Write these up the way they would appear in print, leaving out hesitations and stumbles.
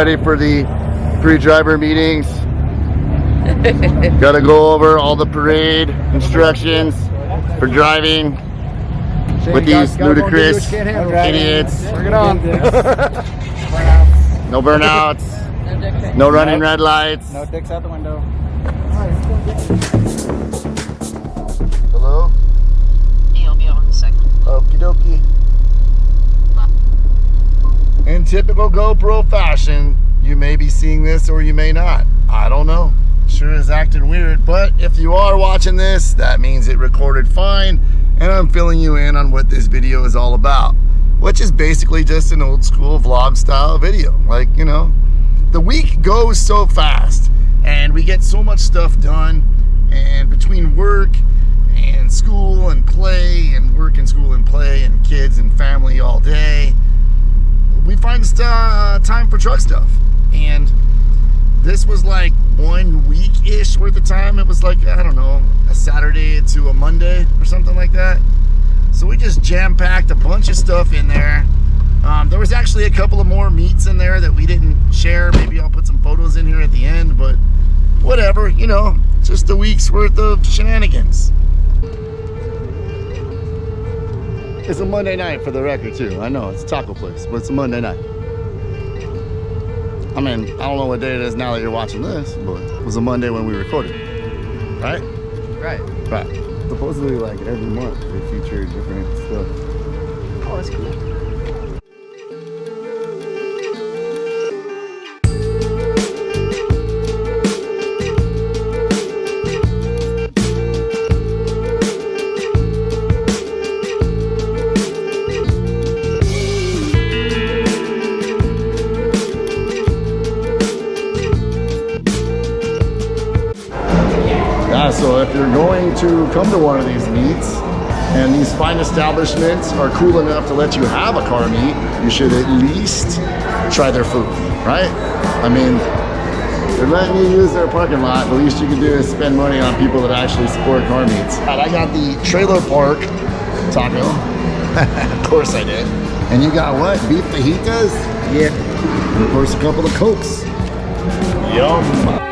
Ready for the pre-driver meetings. Gotta go over all the parade instructions for driving with these ludicrous idiots. Bring it on. No burnouts, no running red lights. No dicks out the window. Hello? He'll be over in a second. Okie dokie. In typical GoPro fashion, you may be seeing this or you may not. I don't know. Sure is acting weird, but if you are watching this, that means it recorded fine, and I'm filling you in on what this video is all about, which is basically just an old school vlog style video. Like, you know, the week goes so fast and we get so much stuff done, and between work and school and play and work and school and play and kids and family all day, we find time for truck stuff. And this was like 1 week-ish worth of time. It was like, I don't know, a Saturday to a Monday or something like that. So we just jam-packed a bunch of stuff in there. There was actually a couple of more meets in there that we didn't share. Maybe I'll put some photos in here at the end, but whatever, you know, just a week's worth of shenanigans. It's a Monday night for the record too. I know it's a taco place, but it's a Monday night. I mean, I don't know what day it is now that you're watching this, but it was a Monday when we recorded, right? Right. Right. Supposedly, like every month, they feature different stuff. Oh, that's cool. So if you're going to come to one of these meets and these fine establishments are cool enough to let you have a car meet, you should at least try their food, right? I mean, they're letting you use their parking lot. The least you can do is spend money on people that actually support car meets. And I got the trailer park taco. Of course I did. And you got what? Beef fajitas? Yeah. And of course a couple of Cokes. Yum.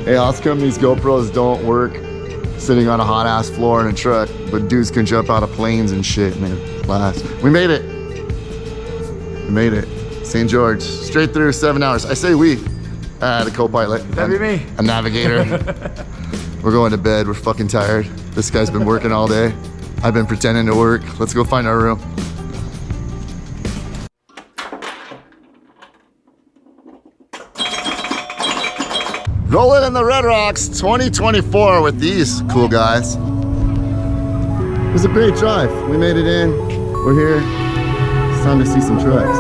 Hey, how come these GoPros don't work sitting on a hot ass floor in a truck, but dudes can jump out of planes and shit and it lasts? We made it. We made it. St. George, straight through 7 hours. I say we, the co-pilot. That'd be me. A navigator. We're going to bed, we're fucking tired. This guy's been working all day. I've been pretending to work. Let's go find our room. Rolling in the Red Rocks 2024 with these cool guys. It was a great drive. We made it in. We're here. It's time to see some trucks.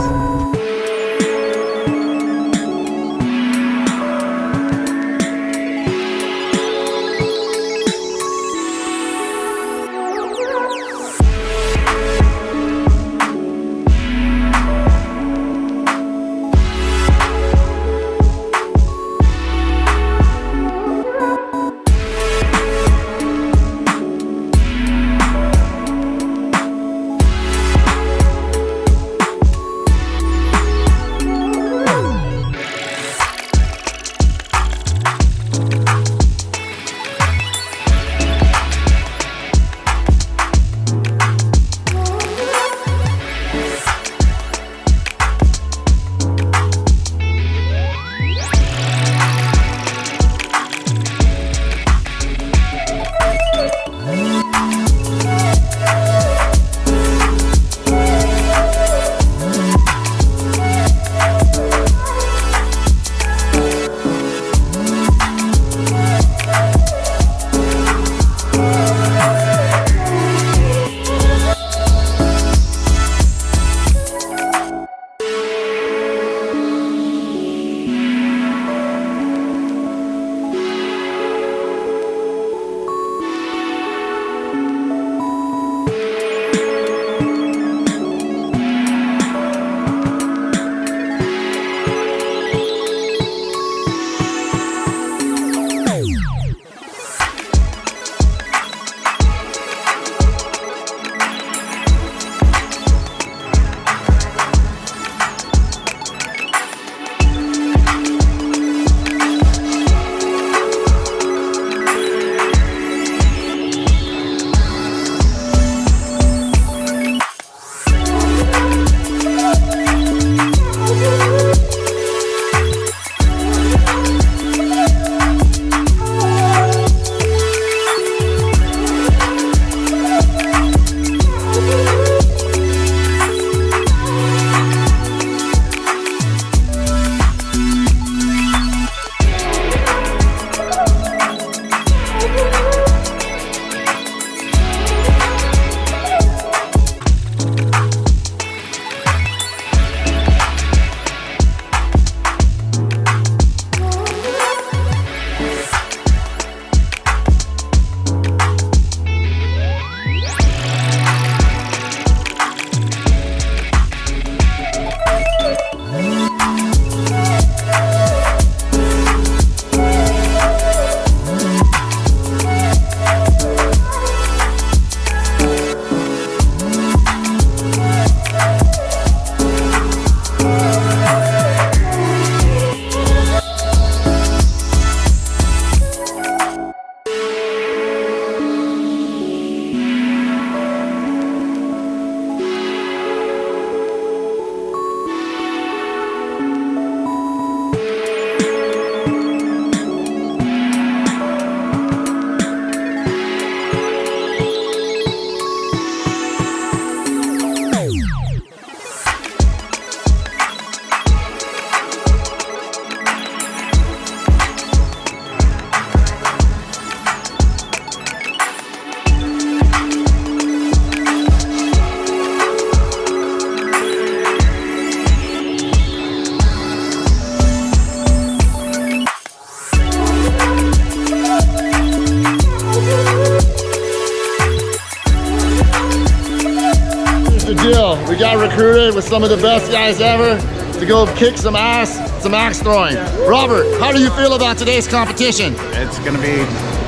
got recruited with some of the best guys ever to go kick some ass, some axe throwing. Robert, how do you feel about today's competition? It's gonna be.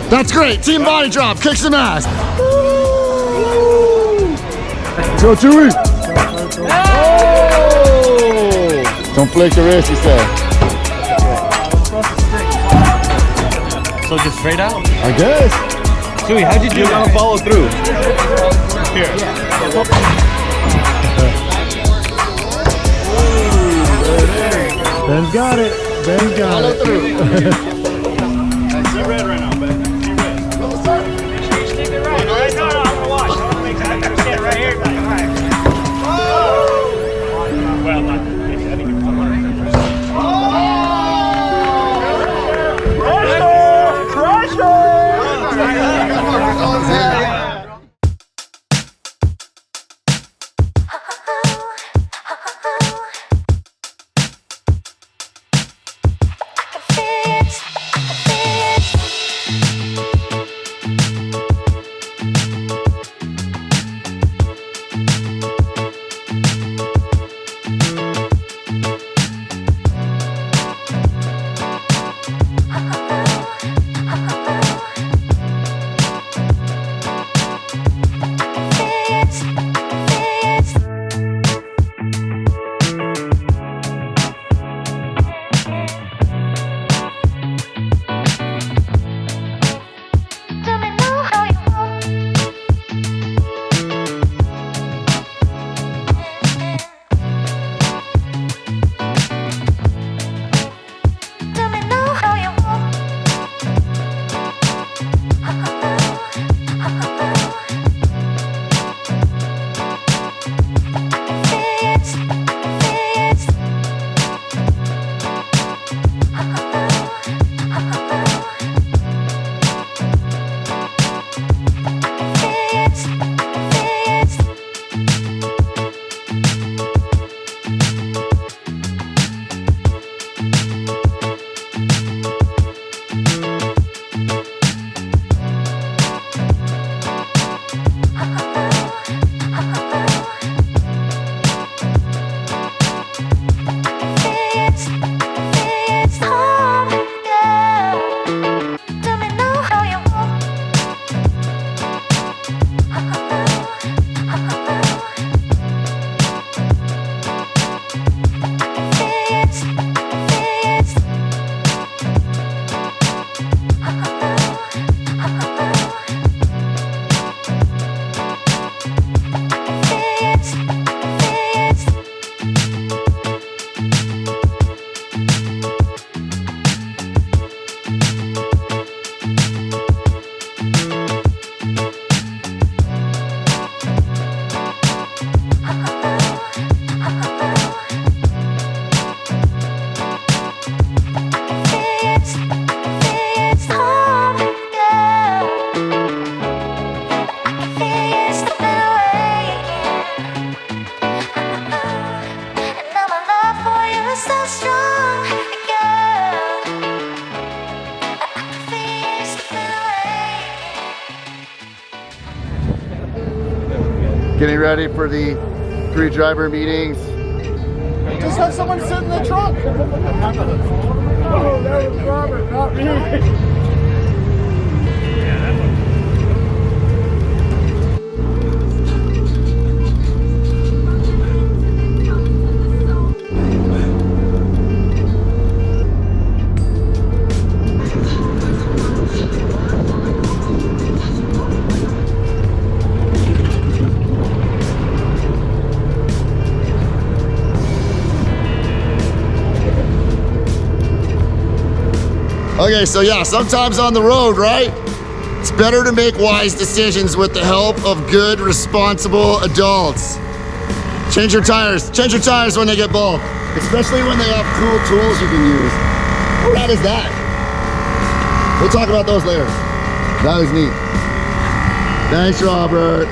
That's great. Team body drop, kick some ass. Go Chewy. Oh! Don't flick the wrist, he said. So just straight out? I guess. Chewy, how'd you do that? Follow through. Here. Ben's got it. Ben's got Follow it. through. See red right now, Ben. See red. Make sure you stick it right. No, I'm gonna watch. I wanna make sure I stand right here. All right. Well, not. I think you're Getting ready for the pre-driver meetings. Just have someone sit in the trunk. Oh, that was Robert, not me. Okay, so yeah, sometimes on the road, right? It's better to make wise decisions with the help of good, responsible adults. Change your tires when they get bald, especially when they have cool tools you can use. How rad is that? We'll talk about those later. That was neat. Thanks, Robert.